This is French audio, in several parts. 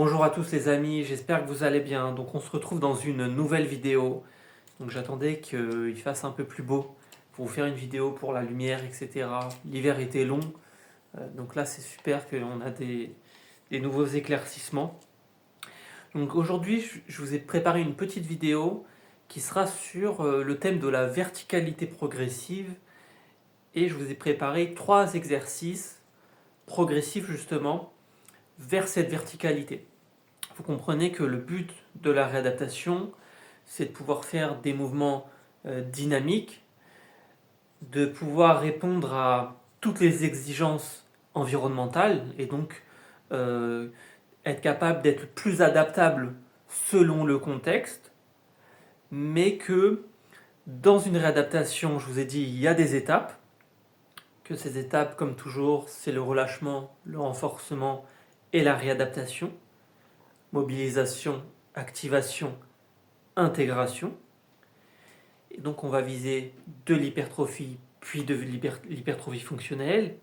Bonjour à tous les amis, j'espère que vous allez bien. Donc on se retrouve dans une nouvelle vidéo. Donc j'attendais qu'il fasse un peu plus beau pour vous faire une vidéo pour la lumière, etc. L'hiver était long, donc là c'est super qu'on a des nouveaux éclaircissements. Donc aujourd'hui je vous ai préparé une petite vidéo qui sera sur le thème de la verticalité progressive et je vous ai préparé 3 exercices progressifs justement vers cette verticalité. Vous comprenez que le but de la réadaptation, c'est de pouvoir faire des mouvements dynamiques, de pouvoir répondre à toutes les exigences environnementales et donc être capable d'être plus adaptable selon le contexte, mais que dans une réadaptation, je vous ai dit, il y a des étapes, que ces étapes, comme toujours, c'est le relâchement, le renforcement et la réadaptation. Mobilisation, activation, intégration. Et donc on va viser de l'hypertrophie puis de l'hypertrophie fonctionnelle.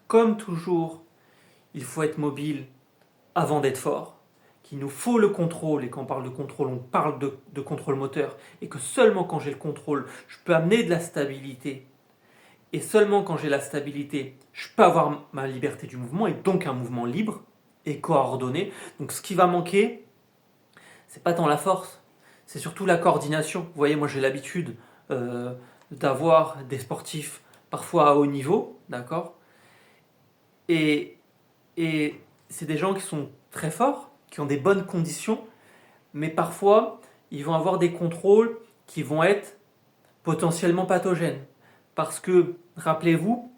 Comme toujours, il faut être mobile avant d'être fort, qu'il nous faut le contrôle, et quand on parle de contrôle, on parle de contrôle moteur, et que seulement quand j'ai le contrôle, je peux amener de la stabilité, et seulement quand j'ai la stabilité, je peux avoir ma liberté du mouvement, et donc un mouvement libre et coordonné. Donc ce qui va manquer, c'est pas tant la force, c'est surtout la coordination. Vous voyez, moi j'ai l'habitude d'avoir des sportifs parfois à haut niveau, d'accord, et, et c'est des gens qui sont très forts, qui ont des bonnes conditions, mais parfois ils vont avoir des contrôles qui vont être potentiellement pathogènes. Parce que, rappelez-vous,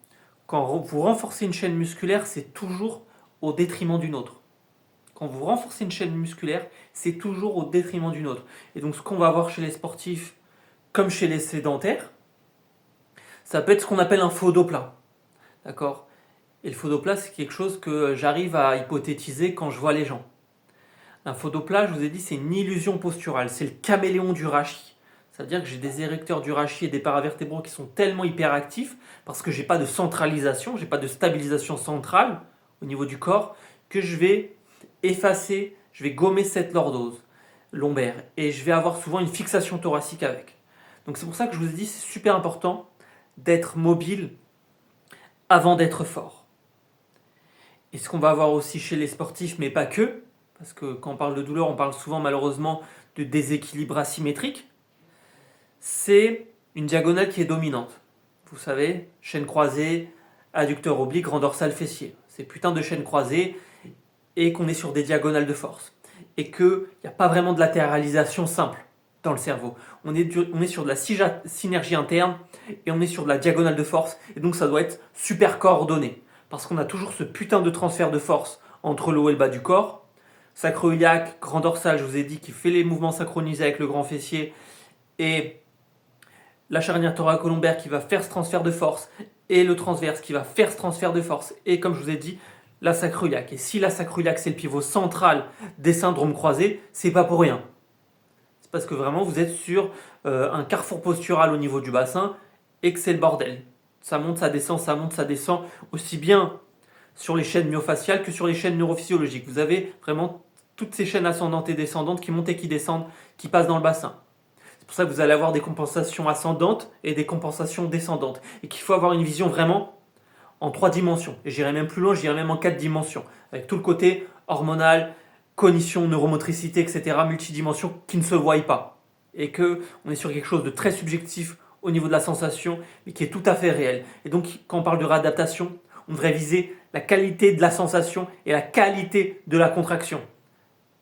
quand vous renforcez une chaîne musculaire, c'est toujours au détriment d'une autre. Quand vous renforcez une chaîne musculaire, c'est toujours au détriment d'une autre. Et donc ce qu'on va voir chez les sportifs, comme chez les sédentaires, ça peut être ce qu'on appelle un faux dos plat. D'accord ? Et le faux dos plat, c'est quelque chose que j'arrive à hypothétiser quand je vois les gens. Un faux dos plat, je vous ai dit, c'est une illusion posturale. C'est le caméléon du rachis. C'est-à-dire que j'ai des érecteurs du rachis et des paravertébraux qui sont tellement hyperactifs parce que j'ai pas de centralisation, j'ai pas de stabilisation centrale au niveau du corps, que je vais effacer, je vais gommer cette lordose lombaire et je vais avoir souvent une fixation thoracique avec. Donc c'est pour ça que je vous ai dit, c'est super important d'être mobile avant d'être fort. Et ce qu'on va avoir aussi chez les sportifs, mais pas que, parce que quand on parle de douleur, on parle souvent malheureusement de déséquilibre asymétrique, c'est une diagonale qui est dominante. Vous savez, chaîne croisée, adducteur oblique, grand dorsal fessier. Ces putains de chaînes croisées et qu'on est sur des diagonales de force. Et qu'il n'y a pas vraiment de latéralisation simple dans le cerveau. On est sur de la synergie interne et on est sur de la diagonale de force. Et donc ça doit être super coordonné. Parce qu'on a toujours ce putain de transfert de force entre le haut et le bas du corps. Sacro-iliaque, grand dorsal, je vous ai dit, qui fait les mouvements synchronisés avec le grand fessier. Et la charnière thoracolombaire qui va faire ce transfert de force. Et le transverse qui va faire ce transfert de force. Et comme je vous ai dit, la sacro-iliaque. Et si la sacro-iliaque c'est le pivot central des syndromes croisés, c'est pas pour rien. C'est parce que vraiment vous êtes sur un carrefour postural au niveau du bassin et que c'est le bordel. Ça monte, ça descend, ça monte, ça descend, aussi bien sur les chaînes myofaciales que sur les chaînes neurophysiologiques. Vous avez vraiment toutes ces chaînes ascendantes et descendantes qui montent et qui descendent, qui passent dans le bassin. C'est pour ça que vous allez avoir des compensations ascendantes et des compensations descendantes. Et qu'il faut avoir une vision vraiment en 3 dimensions. Et j'irai même plus loin, j'irai même en 4 dimensions. Avec tout le côté hormonal, cognition, neuromotricité, etc. multidimension qui ne se voient pas. Et qu'on est sur quelque chose de très subjectif au niveau de la sensation, mais qui est tout à fait réel. Et donc, quand on parle de réadaptation, on devrait viser la qualité de la sensation et la qualité de la contraction.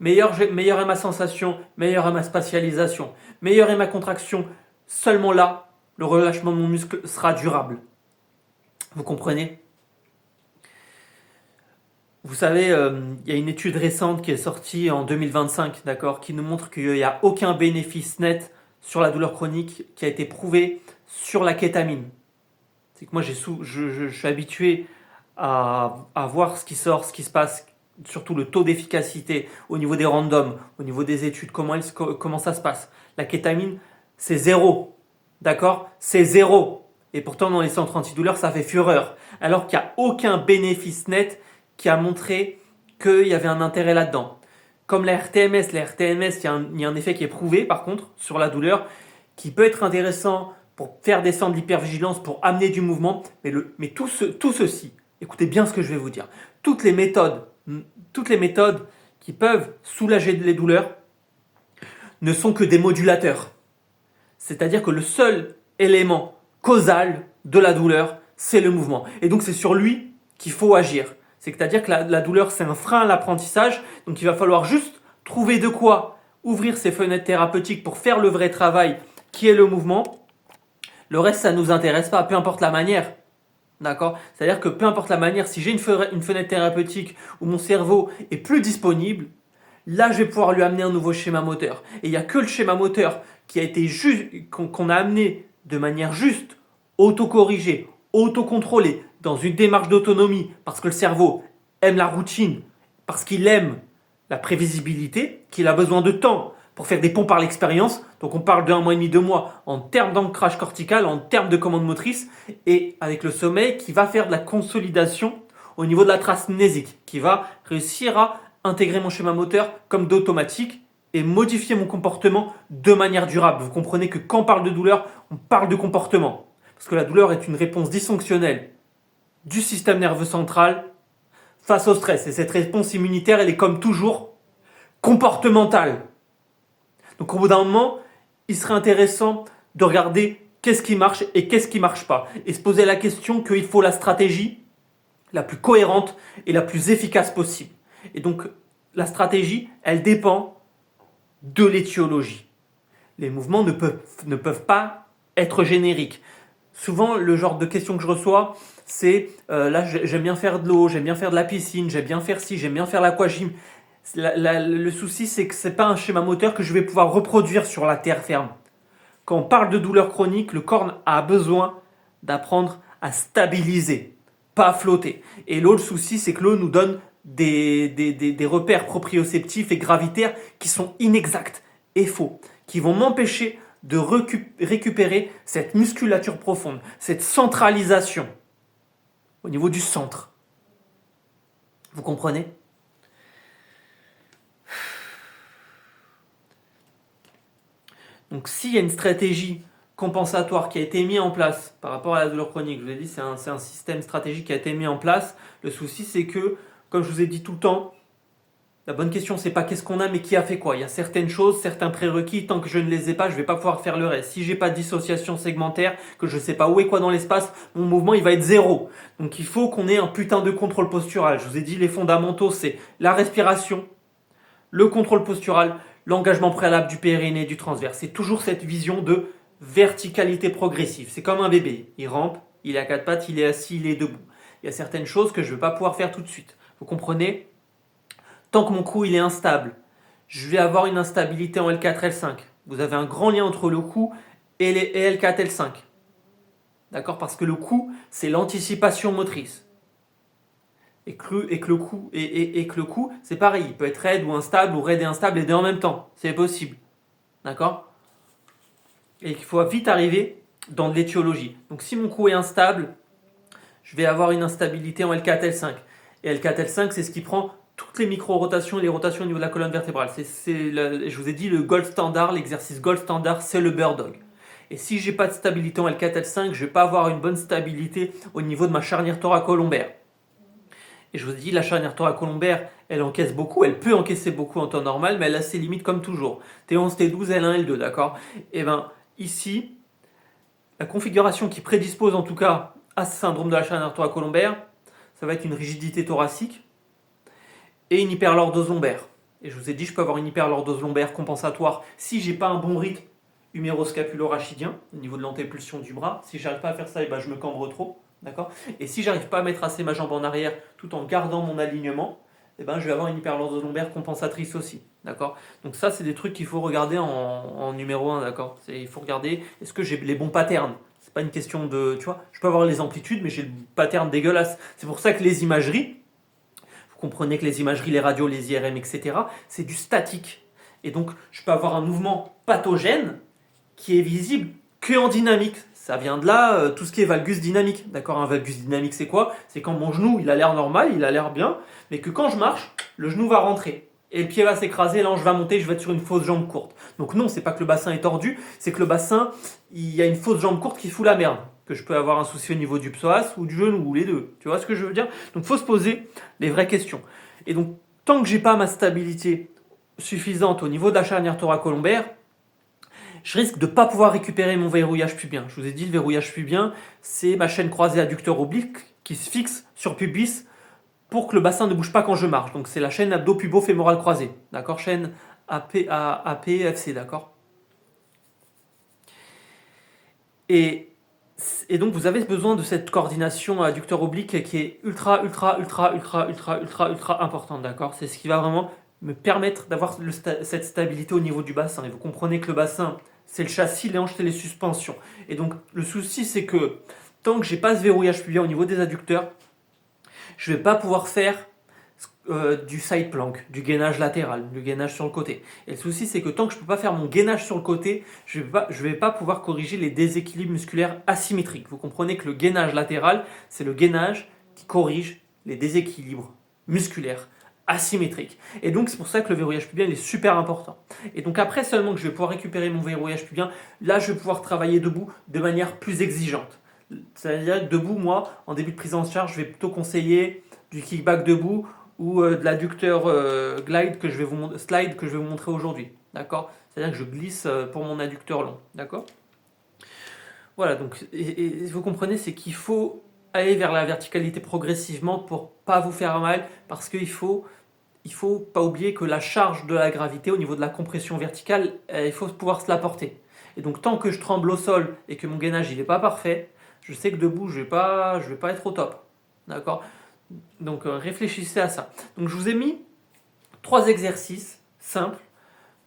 Meilleure est ma sensation, meilleure est ma spatialisation. Meilleure est ma contraction, seulement là, le relâchement de mon muscle sera durable. Vous comprenez ? Vous savez, il y a une étude récente qui est sortie en 2025, d'accord, qui nous montre qu'il n'y a aucun bénéfice net sur la douleur chronique qui a été prouvé sur la kétamine. C'est que moi, je suis habitué à voir ce qui sort, ce qui se passe, surtout le taux d'efficacité au niveau des randoms, au niveau des études, comment ça se passe. La kétamine, c'est zéro, d'accord ? C'est zéro. Et pourtant, dans les centres antidouleurs, ça fait fureur. Alors qu'il n'y a aucun bénéfice net qui a montré qu'il y avait un intérêt là-dedans. comme la RTMS. La RTMS, il y a un effet qui est prouvé par contre sur la douleur, qui peut être intéressant pour faire descendre l'hypervigilance, pour amener du mouvement. Mais tout ceci, écoutez bien ce que je vais vous dire. Toutes les méthodes qui peuvent soulager les douleurs ne sont que des modulateurs. C'est-à-dire que le seul élément causal de la douleur, c'est le mouvement. Et donc c'est sur lui qu'il faut agir. C'est-à-dire que la douleur, c'est un frein à l'apprentissage. Donc il va falloir juste trouver de quoi ouvrir ces fenêtres thérapeutiques pour faire le vrai travail qui est le mouvement. Le reste, ça ne nous intéresse pas, peu importe la manière. D'accord? C'est-à-dire que peu importe la manière, si j'ai une fenêtre thérapeutique où mon cerveau est plus disponible, là, je vais pouvoir lui amener un nouveau schéma moteur. Et il n'y a que le schéma moteur qui a été juste, qu'on a amené de manière juste, autocorrigée, autocontrôlée, dans une démarche d'autonomie, parce que le cerveau aime la routine, parce qu'il aime la prévisibilité, qu'il a besoin de temps pour faire des ponts par l'expérience. Donc on parle d'1 mois et demi, 2 mois en termes d'ancrage cortical, en termes de commande motrice, et avec le sommeil qui va faire de la consolidation au niveau de la trace mnésique, qui va réussir à intégrer mon schéma moteur comme d'automatique et modifier mon comportement de manière durable. Vous comprenez que quand on parle de douleur, on parle de comportement. Parce que la douleur est une réponse dysfonctionnelle du système nerveux central face au stress. Et cette réponse immunitaire, elle est comme toujours comportementale. Donc au bout d'un moment, il serait intéressant de regarder qu'est-ce qui marche et qu'est-ce qui ne marche pas. Et se poser la question qu'il faut la stratégie la plus cohérente et la plus efficace possible. Et donc la stratégie, elle dépend de l'étiologie. Les mouvements ne peuvent pas être génériques. Souvent, le genre de questions que je reçois, c'est là, j'aime bien faire de l'eau, j'aime bien faire de la piscine, j'aime bien faire ci, j'aime bien faire l'aquagym. Le souci, c'est que ce n'est pas un schéma moteur que je vais pouvoir reproduire sur la terre ferme. Quand on parle de douleur chronique, le corps a besoin d'apprendre à stabiliser, pas à flotter. Et l'autre souci, c'est que l'eau nous donne des repères proprioceptifs et gravitaires qui sont inexacts et faux, qui vont m'empêcher de récupérer cette musculature profonde, cette centralisation au niveau du centre. Vous comprenez ? Donc s'il y a une stratégie compensatoire qui a été mise en place par rapport à la douleur chronique, je vous ai dit c'est un système stratégique qui a été mis en place, le souci c'est que, comme je vous ai dit tout le temps, la bonne question c'est pas qu'est-ce qu'on a mais qui a fait quoi. Il y a certaines choses, certains prérequis, tant que je ne les ai pas, je ne vais pas pouvoir faire le reste. Si j'ai pas de dissociation segmentaire, que je ne sais pas où est quoi dans l'espace, mon mouvement il va être zéro. Donc il faut qu'on ait un putain de contrôle postural. Je vous ai dit les fondamentaux c'est la respiration, le contrôle postural, l'engagement préalable du périnée et du transverse. C'est toujours cette vision de verticalité progressive. C'est comme un bébé. Il rampe, il est à quatre pattes, il est assis, il est debout. Il y a certaines choses que je ne vais pas pouvoir faire tout de suite. Vous comprenez ? Tant que mon cou il est instable, je vais avoir une instabilité en L4, L5. Vous avez un grand lien entre le cou et L4, L5. D'accord ? Parce que le cou, c'est l'anticipation motrice. Et que le cou, c'est pareil. Il peut être raide ou instable, ou raide et instable, les deux en même temps. C'est possible. D'accord ? Et qu'il faut vite arriver dans de l'étiologie. Donc si mon cou est instable, je vais avoir une instabilité en L4, L5. Et L4, L5, c'est ce qui prend toutes les micro-rotations et les rotations au niveau de la colonne vertébrale. Je vous ai dit, le gold standard, l'exercice gold standard, c'est le bird dog. Et si je n'ai pas de stabilité en L4, L5, je ne vais pas avoir une bonne stabilité au niveau de ma charnière thoracolombaire. Et je vous ai dit, la charnière thoracolombaire, elle encaisse beaucoup, elle peut encaisser beaucoup en temps normal, mais elle a ses limites comme toujours. T11, T12, L1, L2, d'accord ? Et bien, ici, la configuration qui prédispose en tout cas à ce syndrome de la charnière thoracolombaire, ça va être une rigidité thoracique et une hyperlordose lombaire. Et je vous ai dit, je peux avoir une hyperlordose lombaire compensatoire si j'ai pas un bon rythme huméroscapulo-rachidien au niveau de l'antépulsion du bras. Si j'arrive pas à faire ça, et ben je me cambre trop. D'accord ? Et si j'arrive pas à mettre assez ma jambe en arrière tout en gardant mon alignement, eh ben, je vais avoir une hyperlordose lombaire compensatrice aussi. D'accord ? Donc ça, c'est des trucs qu'il faut regarder en numéro 1. D'accord ? Il faut regarder, est-ce que j'ai les bons patterns ? C'est pas une question de... Tu vois, je peux avoir les amplitudes, mais j'ai le pattern dégueulasse. C'est pour ça que les imageries, vous comprenez que les imageries, les radios, les IRM, etc., c'est du statique. Et donc, je peux avoir un mouvement pathogène qui est visible que en dynamique. Ça vient de là, tout ce qui est valgus dynamique. D'accord ? Un valgus dynamique, c'est quoi ? C'est quand mon genou, il a l'air normal, il a l'air bien, mais que quand je marche, le genou va rentrer. et le pied va s'écraser, l'ange va monter, je vais être sur une fausse jambe courte. Donc non, c'est pas que le bassin est tordu, c'est que le bassin, il y a une fausse jambe courte qui fout la merde. Que je peux avoir un souci au niveau du psoas ou du genou, ou les deux. Tu vois ce que je veux dire? Donc il faut se poser les vraies questions. Et donc, tant que j'ai pas ma stabilité suffisante au niveau de la charnière thoracolombaire, je risque de ne pas pouvoir récupérer mon verrouillage pubien. Je vous ai dit, le verrouillage pubien, c'est ma chaîne croisée adducteur oblique qui se fixe sur pubis pour que le bassin ne bouge pas quand je marche. Donc c'est la chaîne abdo-pubo-fémorale croisée. D'accord? Chaîne APFC, d'accord? Et, et donc vous avez besoin de cette coordination adducteur oblique qui est ultra importante, d'accord? C'est ce qui va vraiment me permettre d'avoir cette stabilité au niveau du bassin. Et vous comprenez que le bassin, c'est le châssis, les hanches, c'est les suspensions. Et donc le souci, c'est que tant que j'ai pas ce verrouillage pubien au niveau des adducteurs, je vais pas pouvoir faire du side plank, du gainage latéral, du gainage sur le côté. Et le souci, c'est que tant que je ne peux pas faire mon gainage sur le côté, je vais pas pouvoir corriger les déséquilibres musculaires asymétriques. Vous comprenez que le gainage latéral, c'est le gainage qui corrige les déséquilibres musculaires asymétriques. Et donc, c'est pour ça que le verrouillage pubien il est super important. Et donc, après seulement que je vais pouvoir récupérer mon verrouillage pubien, là, je vais pouvoir travailler debout de manière plus exigeante. C'est-à-dire que debout, moi, en début de prise en charge, je vais plutôt conseiller du kickback debout ou de l'adducteur slide que je vais vous montrer aujourd'hui. D'accord? C'est-à-dire que je glisse pour mon adducteur long. D'accord? Voilà, donc et vous comprenez, c'est qu'il faut aller vers la verticalité progressivement pour pas vous faire mal, parce qu'il faut pas oublier que la charge de la gravité au niveau de la compression verticale, il faut pouvoir se la porter. Et donc tant que je tremble au sol et que mon gainage il n'est pas parfait, je sais que debout je vais pas être au top. D'accord? Donc réfléchissez à ça. Donc je vous ai mis 3 exercices simples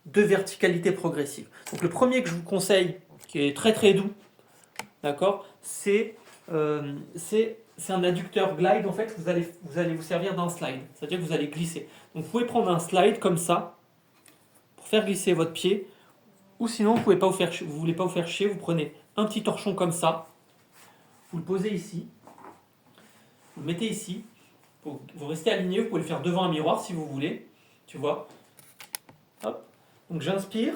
de verticalité progressive. Donc le premier que je vous conseille, qui est très très doux, d'accord, c'est un adducteur glide. En fait, vous allez vous servir d'un slide, c'est-à-dire que vous allez glisser. Donc vous pouvez prendre un slide comme ça pour faire glisser votre pied, ou sinon vous voulez pas vous faire chier, vous prenez un petit torchon comme ça, vous le posez ici, vous le mettez ici, vous restez aligné, vous pouvez le faire devant un miroir si vous voulez, tu vois. Hop. Donc j'inspire,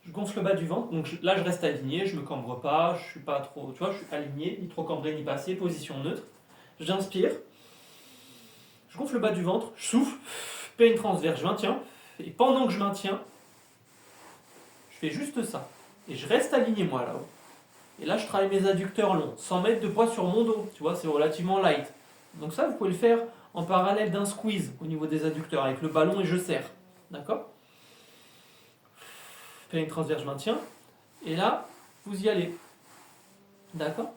je gonfle le bas du ventre, donc là je reste aligné, je me cambre pas, je suis pas trop, tu vois, je suis aligné, ni trop cambré ni passé, position neutre. J'inspire, je gonfle le bas du ventre, je souffle, peine transverse, je maintiens, et pendant que je maintiens, je fais juste ça, et je reste aligné moi là-haut. Et là je travaille mes adducteurs longs, sans mettre de poids sur mon dos, tu vois, c'est relativement light. Donc ça vous pouvez le faire en parallèle d'un squeeze au niveau des adducteurs, avec le ballon et je serre, d'accord? Une transverse, je maintiens. Et là, vous y allez. D'accord?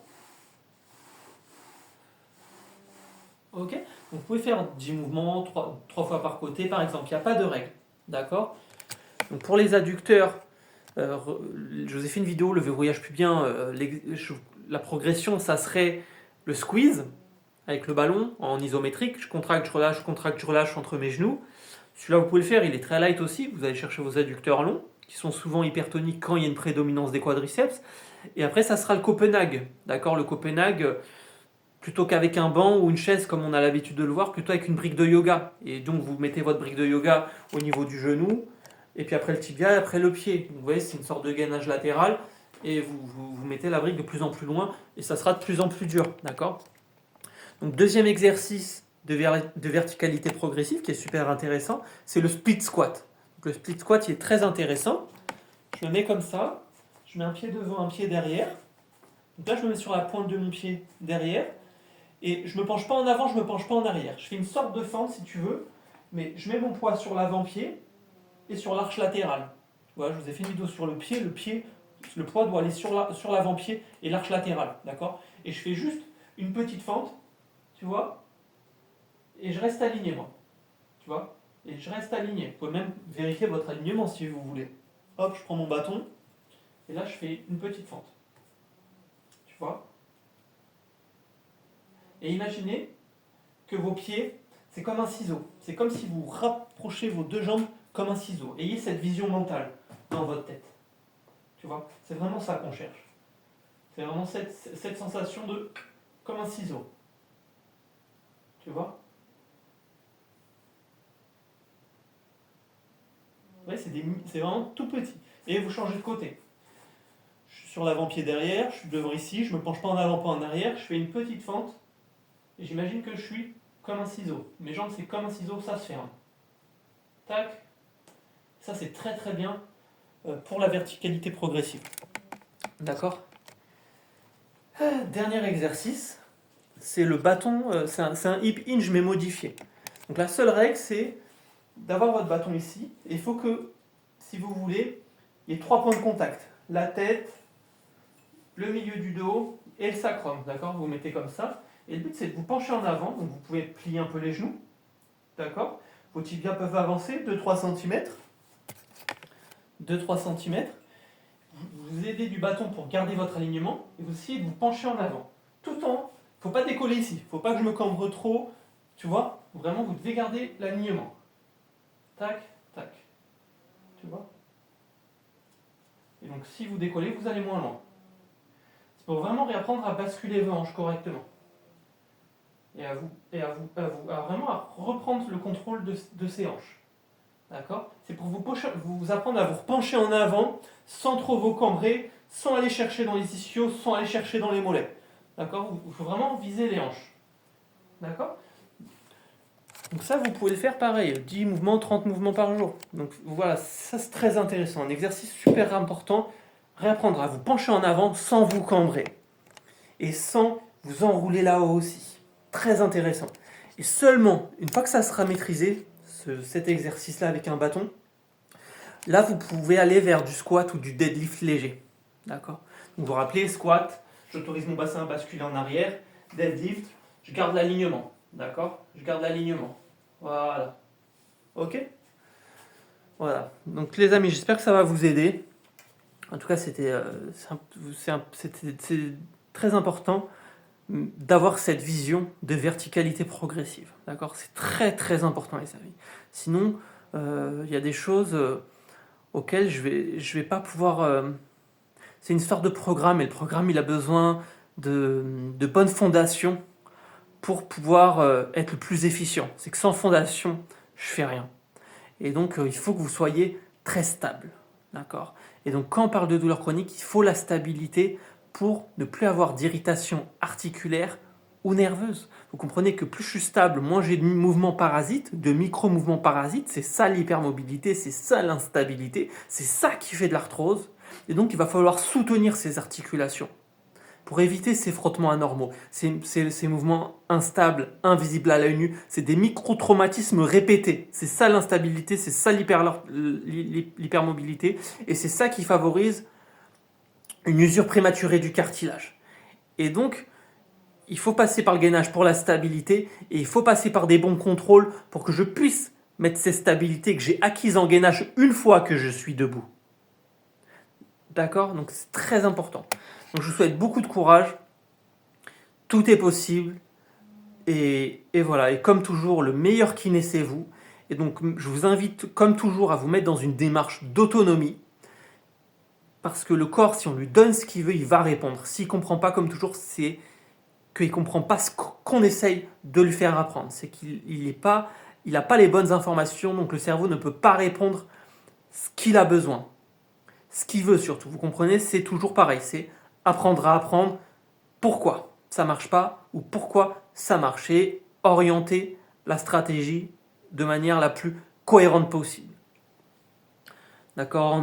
Ok? Donc vous pouvez faire 10 mouvements, 3 fois par côté, par exemple. Il n'y a pas de règle. D'accord? Donc pour les adducteurs, je vous ai fait une vidéo, le verrouillage pubien, la progression, ça serait le squeeze avec le ballon en isométrique. Je contracte, je relâche entre mes genoux. Celui-là, vous pouvez le faire, il est très light aussi. Vous allez chercher vos adducteurs longs, qui sont souvent hypertoniques quand il y a une prédominance des quadriceps. Et après, ça sera le Copenhague. D'accord? Le Copenhague, plutôt qu'avec un banc ou une chaise, comme on a l'habitude de le voir, plutôt avec une brique de yoga. Et donc, vous mettez votre brique de yoga au niveau du genou, et puis après le tibia, et après le pied. Donc, vous voyez, c'est une sorte de gainage latéral, et vous mettez la brique de plus en plus loin, et ça sera de plus en plus dur. D'accord? Donc, deuxième exercice de verticalité progressive qui est super intéressant, c'est le split squat. Donc, le split squat, il est très intéressant. Je me mets comme ça, je mets un pied devant, un pied derrière. Donc là, je me mets sur la pointe de mon pied derrière, et je me penche pas en avant, je me penche pas en arrière. Je fais une sorte de fente si tu veux, mais je mets mon poids sur l'avant-pied et sur l'arche latérale. Voilà, je vous ai fait une vidéo sur le pied, le poids doit aller sur l'avant-pied et l'arche latérale, d'accord? Et je fais juste une petite fente, tu vois, et je reste aligné, moi. Tu vois? Et je reste aligné. Vous pouvez même vérifier votre alignement si vous voulez. Hop, je prends mon bâton, et là, je fais une petite fente. Tu vois? Et imaginez que vos pieds, c'est comme un ciseau. C'est comme si vous rapprochez vos deux jambes comme un ciseau. Ayez cette vision mentale dans votre tête. Tu vois? C'est vraiment ça qu'on cherche. C'est vraiment cette sensation de comme un ciseau. Tu vois? voyez, c'est vraiment tout petit. Et vous changez de côté. Je suis sur l'avant-pied derrière, je suis devant ici, je ne me penche pas en avant, pas en arrière, je fais une petite fente. Et j'imagine que je suis comme un ciseau. Mes jambes, c'est comme un ciseau, ça se ferme. Tac. Ça, c'est très très bien pour la verticalité progressive. D'accord. Dernier exercice, c'est le bâton, c'est un hip hinge mais modifié. Donc la seule règle, c'est d'avoir votre bâton ici. Et il faut que, si vous voulez, il y ait 3 points de contact. La tête, le milieu du dos et le sacrum. D'accord. Vous mettez comme ça. Et le but, c'est de vous pencher en avant. Donc vous pouvez plier un peu les genoux. D'accord. Vos tibias peuvent avancer 2-3 cm. 2-3 cm. Vous aidez du bâton pour garder votre alignement et vous essayez de vous pencher en avant. Tout en, il ne faut pas décoller ici, il ne faut pas que je me cambre trop, tu vois, vraiment vous devez garder l'alignement. Tac, tac, tu vois. Et donc si vous décollez, vous allez moins loin. C'est pour vraiment réapprendre à basculer vos hanches correctement. Et à vraiment à reprendre le contrôle de ces hanches. D'accord. C'est pour vous apprendre à vous repencher en avant sans trop vous cambrer, sans aller chercher dans les ischios, sans aller chercher dans les mollets. D'accord. Il faut vraiment viser les hanches. D'accord. Donc ça, vous pouvez le faire pareil, 10 mouvements, 30 mouvements par jour. Donc voilà, ça c'est très intéressant, un exercice super important. Réapprendre à vous pencher en avant sans vous cambrer. Et sans vous enrouler là-haut aussi. Très intéressant. Et seulement, une fois que ça sera maîtrisé, cet exercice-là avec un bâton, là vous pouvez aller vers du squat ou du deadlift léger. D'accord. Donc vous vous rappelez, squat, j'autorise mon bassin à basculer en arrière. Deadlift, je garde l'alignement. D'accord. Je garde l'alignement. Voilà. Ok. Voilà. Donc les amis, j'espère que ça va vous aider. En tout cas, c'est très important d'avoir cette vision de verticalité progressive. D'accord. C'est très très important les amis. Sinon, y a des choses auxquelles je vais pas pouvoir... c'est une histoire de programme, et le programme, il a besoin de bonnes fondations pour pouvoir être le plus efficient. C'est que sans fondation, je fais rien. Et donc, il faut que vous soyez très stable. D'accord. Et donc, quand on parle de douleur chronique, il faut la stabilité pour ne plus avoir d'irritation articulaire ou nerveuse. Vous comprenez que plus je suis stable, moins j'ai de mouvements parasites, de micro-mouvements parasites. C'est ça l'hypermobilité, c'est ça l'instabilité, c'est ça qui fait de l'arthrose. Et donc, il va falloir soutenir ces articulations pour éviter ces frottements anormaux, ces mouvements instables, invisibles à l'œil nu. C'est des micro-traumatismes répétés. C'est ça l'instabilité, c'est ça l'hypermobilité. Et c'est ça qui favorise une usure prématurée du cartilage. Et donc, il faut passer par le gainage pour la stabilité et il faut passer par des bons contrôles pour que je puisse mettre ces stabilités que j'ai acquises en gainage une fois que je suis debout. D'accord? Donc c'est très important. Donc je vous souhaite beaucoup de courage. Tout est possible. Et voilà. Et comme toujours, le meilleur kiné, c'est vous. Et donc je vous invite, comme toujours, à vous mettre dans une démarche d'autonomie. Parce que le corps, si on lui donne ce qu'il veut, il va répondre. S'il ne comprend pas, comme toujours, c'est qu'il ne comprend pas ce qu'on essaye de lui faire apprendre. C'est qu'il n'a pas les bonnes informations, donc le cerveau ne peut pas répondre ce qu'il a besoin. Ce qu'il veut surtout, vous comprenez, c'est toujours pareil. C'est apprendre à apprendre pourquoi ça ne marche pas ou pourquoi ça marche. Et orienter la stratégie de manière la plus cohérente possible. D'accord,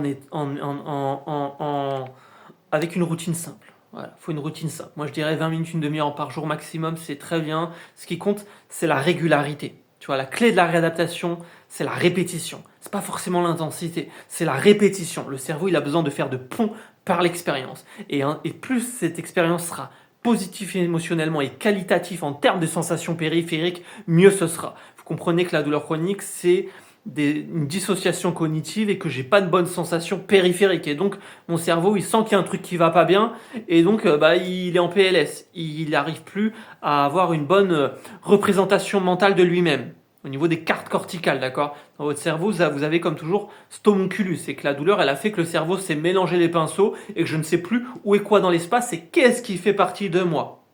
avec une routine simple. Voilà, il faut une routine simple. Moi, je dirais 20 minutes, une demi-heure par jour maximum, c'est très bien. Ce qui compte, c'est la régularité. Tu vois, la clé de la réadaptation, c'est la répétition. C'est pas forcément l'intensité, c'est la répétition. Le cerveau, il a besoin de faire de ponts par l'expérience. Et plus cette expérience sera positive émotionnellement et qualitative en termes de sensations périphériques, mieux ce sera. Vous comprenez que la douleur chronique, c'est une dissociation cognitive et que j'ai pas de bonnes sensations périphériques. Et donc, mon cerveau, il sent qu'il y a un truc qui va pas bien et donc il est en PLS. Il n'arrive plus à avoir une bonne représentation mentale de lui-même au niveau des cartes corticales, d'accord. Dans votre cerveau, vous avez comme toujours cet homunculus. C'est que la douleur, elle a fait que le cerveau s'est mélangé les pinceaux et que je ne sais plus où est quoi dans l'espace et qu'est-ce qui fait partie de moi.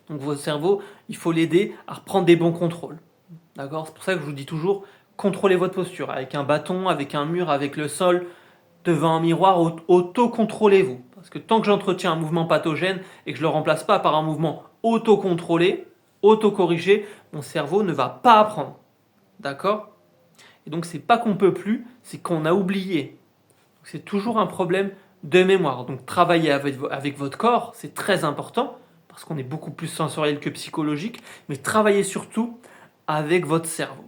Donc votre cerveau, il faut l'aider à reprendre des bons contrôles. D'accord. C'est pour ça que je vous dis toujours, contrôlez votre posture avec un bâton, avec un mur, avec le sol, devant un miroir, auto-contrôlez-vous. Parce que tant que j'entretiens un mouvement pathogène et que je ne le remplace pas par un mouvement auto-contrôlé, auto-corrigé, mon cerveau ne va pas apprendre. D'accord? Et donc c'est pas qu'on peut plus, c'est qu'on a oublié. C'est toujours un problème de mémoire. Donc travailler avec votre corps, c'est très important, parce qu'on est beaucoup plus sensoriel que psychologique, mais travaillez surtout avec votre cerveau.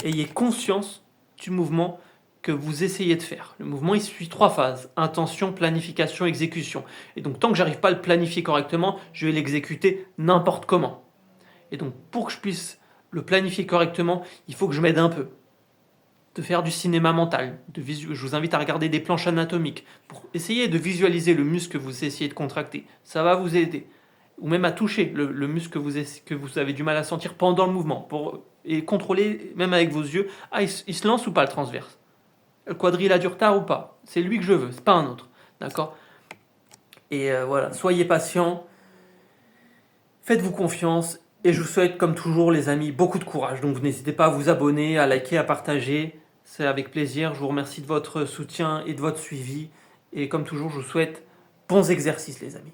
Ayez conscience du mouvement que vous essayez de faire. Le mouvement, il suit 3 phases: intention, planification, exécution. Et donc tant que j'arrive pas à le planifier correctement, je vais l'exécuter n'importe comment. Et donc pour que je puisse le planifier correctement, il faut que je m'aide un peu. De faire du cinéma mental. Je vous invite à regarder des planches anatomiques pour essayer de visualiser le muscle que vous essayez de contracter. Ça va vous aider. Ou même à toucher le muscle que vous avez du mal à sentir pendant le mouvement. Et contrôler, même avec vos yeux, il se lance ou pas le transverse. Le quadrille a du retard ou pas. C'est lui que je veux, c'est pas un autre. D'accord? Et voilà, soyez patient. Faites-vous confiance. Et je vous souhaite, comme toujours, les amis, beaucoup de courage. Donc, n'hésitez pas à vous abonner, à liker, à partager. C'est avec plaisir. Je vous remercie de votre soutien et de votre suivi. Et comme toujours, je vous souhaite bons exercices, les amis.